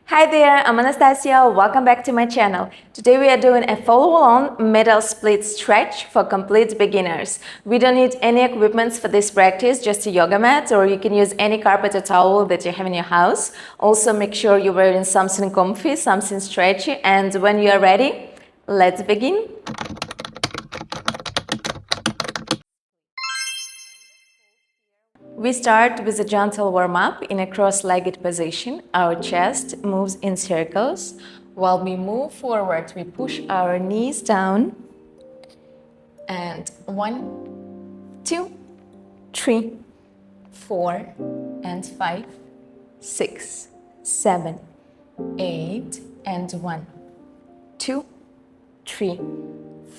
Hi there, I'm Anastasia. Welcome back to my channel. Today we are doing a follow-along middle split stretch for complete beginners. We don't need any equipment for this practice, just a yoga mat, or you can use any carpet or towel that you have in your house. Also make sure you're wearing something comfy, something stretchy, and when you are ready, let's begin. We start with a gentle warm-up in a cross-legged position. Our chest moves in circles. While we move forward, we push our knees down. And 1, 2, 3, 4, and 5, 6, 7, 8, and 1, 2, 3,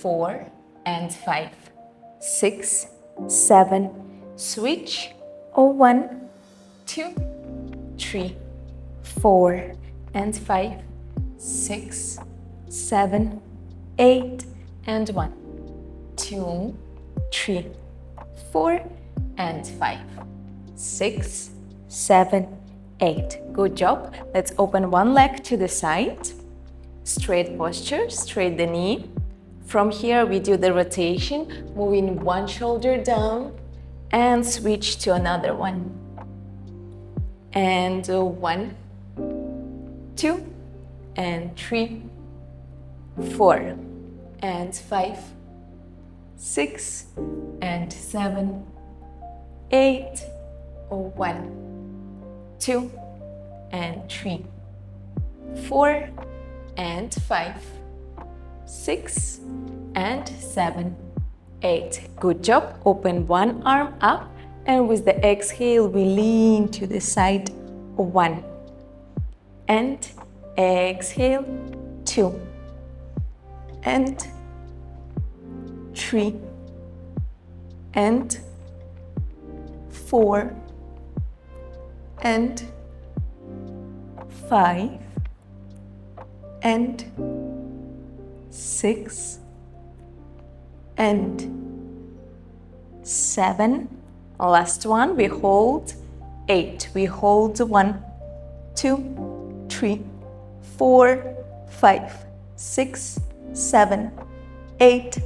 4, and 5, 6, 7, switch. 1, 2, 3, 4, and 5, 6, 7, 8, and 1, 2, 3, 4, and 5, 6, 7, 8. Good job. Let's open one leg to the side. Straight posture, straight the knee. From here we do the rotation, moving one shoulder down and switch to another one. And 1, 2, and 3, 4, and 5, 6, and 7, 8, 1, 2, and 3, 4, and 5, 6, and 7, 8. Good job. Open one arm up, and with the exhale we lean to the side. 1, and exhale. 2, and 3, and 4, and 5, and 6, and 7. Last one, we hold 8. We hold 1, 2, 3, 4, 5, 6, 7, 8,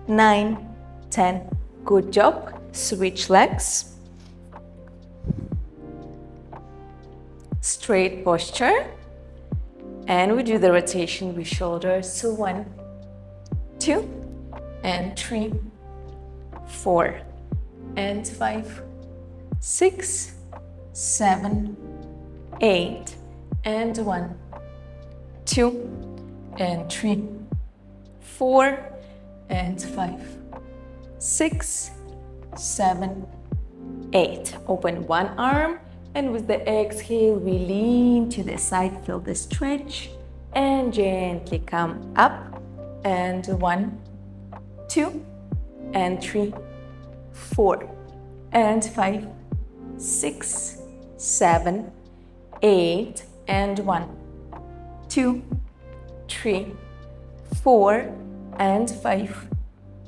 9, 10. Good job. Switch legs. Straight posture. And we do the rotation with shoulders. So 1, 2, and 3, 4, and 5, 6, 7, 8, and 1, 2, and 3, 4, and 5, 6, 7, 8. Open one arm, and with the exhale we lean to the side, feel the stretch, and gently come up. And 1, 2, and 3, 4, and 5, 6, 7, 8, and 1, 2, 3, 4, and 5,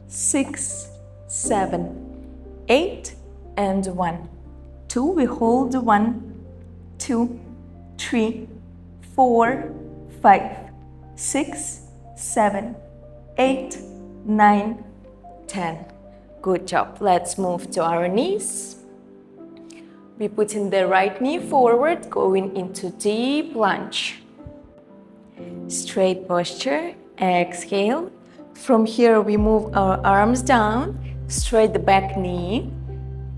6, 7, 8, and 1, 2. We hold 1, 2, 3, 4, 5, 6, 7, 8, 9, 10. Good job. Let's move to our knees. We put in the right knee forward, going into deep lunge. Straight posture. Exhale. From here we move our arms down, straight the back knee.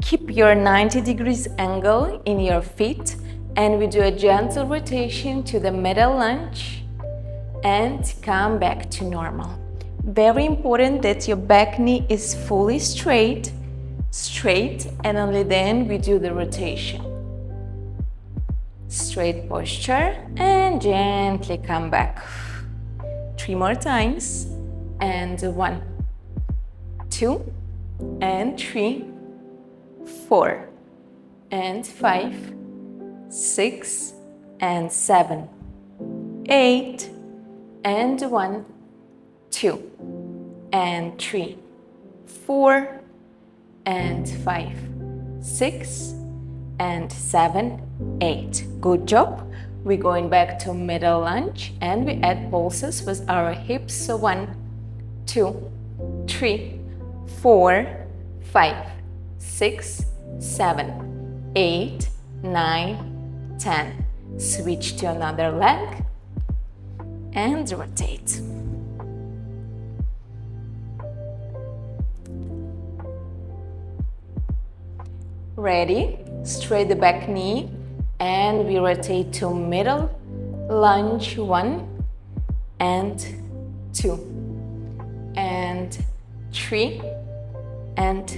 Keep your 90 degrees angle in your feet, and we do a gentle rotation to the middle lunge and come back to normal. Very important that your back knee is fully straight, and only then we do the rotation. Straight posture and gently come back. 3 more times. And 1, 2, and 3, 4, and 5, 6, and 7, 8, and 1, 2, and 3, 4, and 5, 6, and 7, 8. Good job. we're going back to middle lunge and we add pulses with our hips. So 1, 2, 3, 4, 5, 6, 7, 8, 9, 10. Switch to another leg and rotate. Ready? Straight the back knee and we rotate to middle lunge. 1 and 2 and 3 and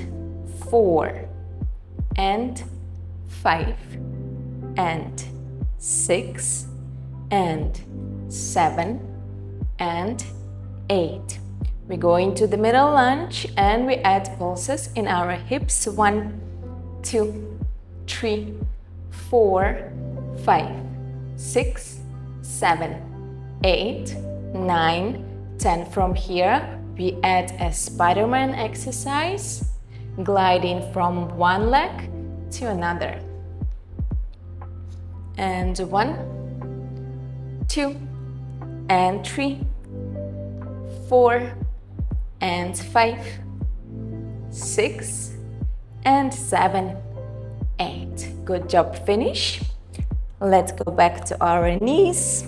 4 and 5 and 6 and 7 and 8. We go into the middle lunge and we add pulses in our hips. 1, 2, 3, 4, 5, 6, 7, 8, 9, 10. From here, we add a Spider-Man exercise, gliding from one leg to another. And 1, 2, and 3, 4, and 5, 6, and 7, 8. Good job, finish. Let's go back to our knees.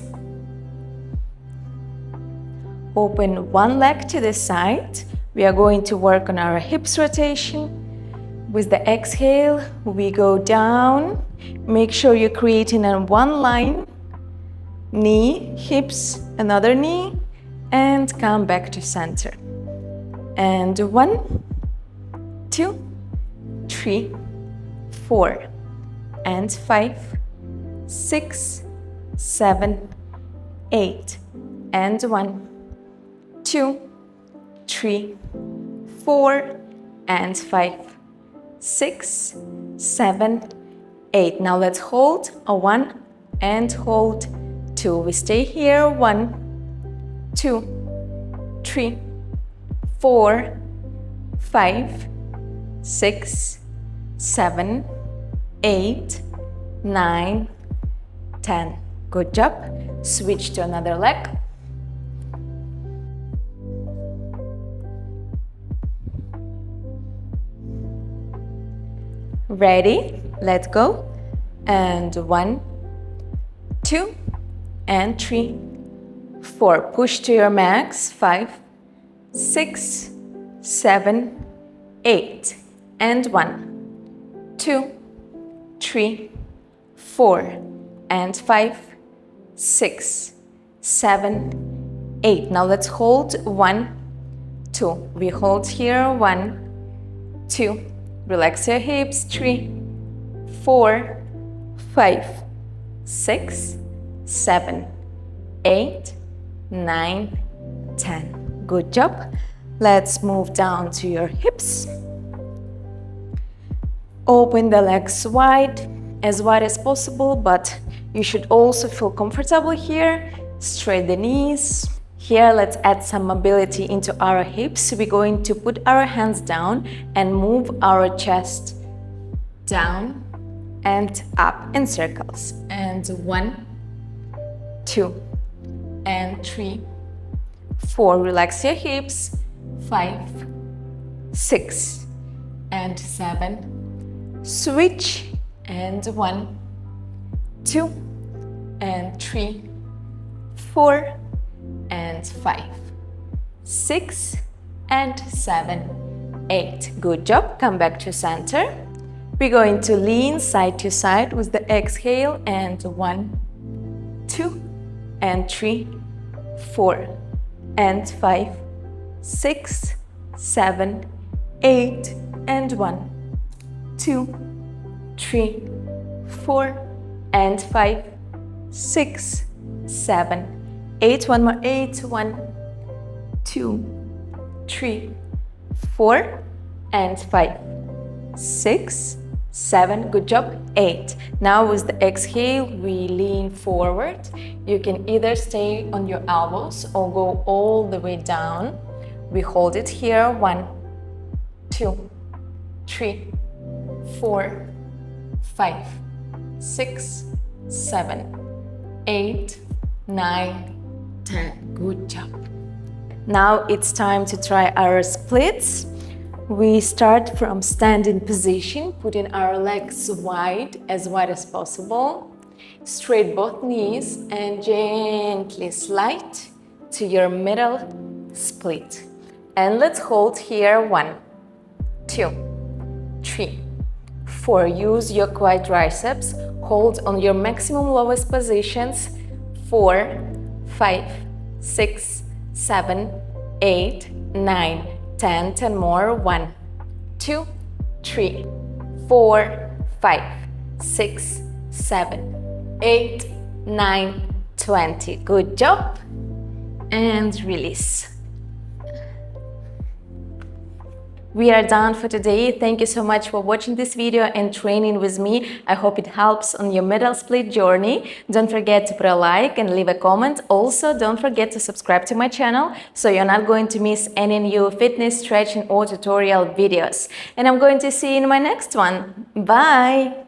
Open one leg to the side. We are going to work on our hips rotation. With the exhale, we go down. Make sure you're creating a one line. Knee, hips, another knee, and come back to center. And 1, 2, 3, 4, and 5, 6, 7, 8, and 1, 2, 3, 4, and 5, 6, 7, 8. Now let's hold a 1 and hold 2. We stay here. 1, 2, 3, 4, 5, 6, 7, 8, 9, 10. Good job. Switch to another leg. Ready? Let's go. And 1, 2, and 3, 4. Push to your max. 5, 6, 7, 8. And 1, 2, 3, 4, and 5, 6, 7, 8. Now let's hold 1, 2. We hold here. 1, 2. Relax your hips. 3, 4, 5, 6, 7, 8, 9, 10. Good job. Let's move down to your hips. Open the legs wide as possible, but you should also feel comfortable here. Straight the knees. Here, let's add some mobility into our hips. We're going to put our hands down and move our chest down and up in circles. And 1, 2, and 3, 4. Relax your hips. 5, 6, and 7. Switch. And 1, 2, and 3, 4, and 5, 6, and 7, 8. Good job. Come back to center. We're going to lean side to side with the exhale. And 1, 2, and 3, 4, and 5, 6, 7, 8, and 1, 2, 3, 4, and 5, 6, 7, 8. One more. 8. 1, 2, 3, 4, and 5, 6, 7. Good job. 8. Now with the exhale, we lean forward. You can either stay on your elbows or go all the way down. We hold it here. 1, 2, 3, 4, 5, 6, 7, 8, 9, 10. Good job. Now it's time to try our splits. We start from standing position, putting our legs wide as possible. Straight both knees and gently slide to your middle split. And let's hold here 1, 2, 3, 4. Use your quad triceps. Hold on your maximum lowest positions. 4, 5, 6, 7, 8, 9, 10. 10 more. 1, 2, 3, 4, 5, 6, 7, 8, 9, 20. Good job. And release. We are done for today. Thank you so much for watching this video and training with me. I hope it helps on your middle split journey. Don't forget to put a like and leave a comment. Also, don't forget to subscribe to my channel so you're not going to miss any new fitness, stretching or tutorial videos. And I'm going to see you in my next one. Bye!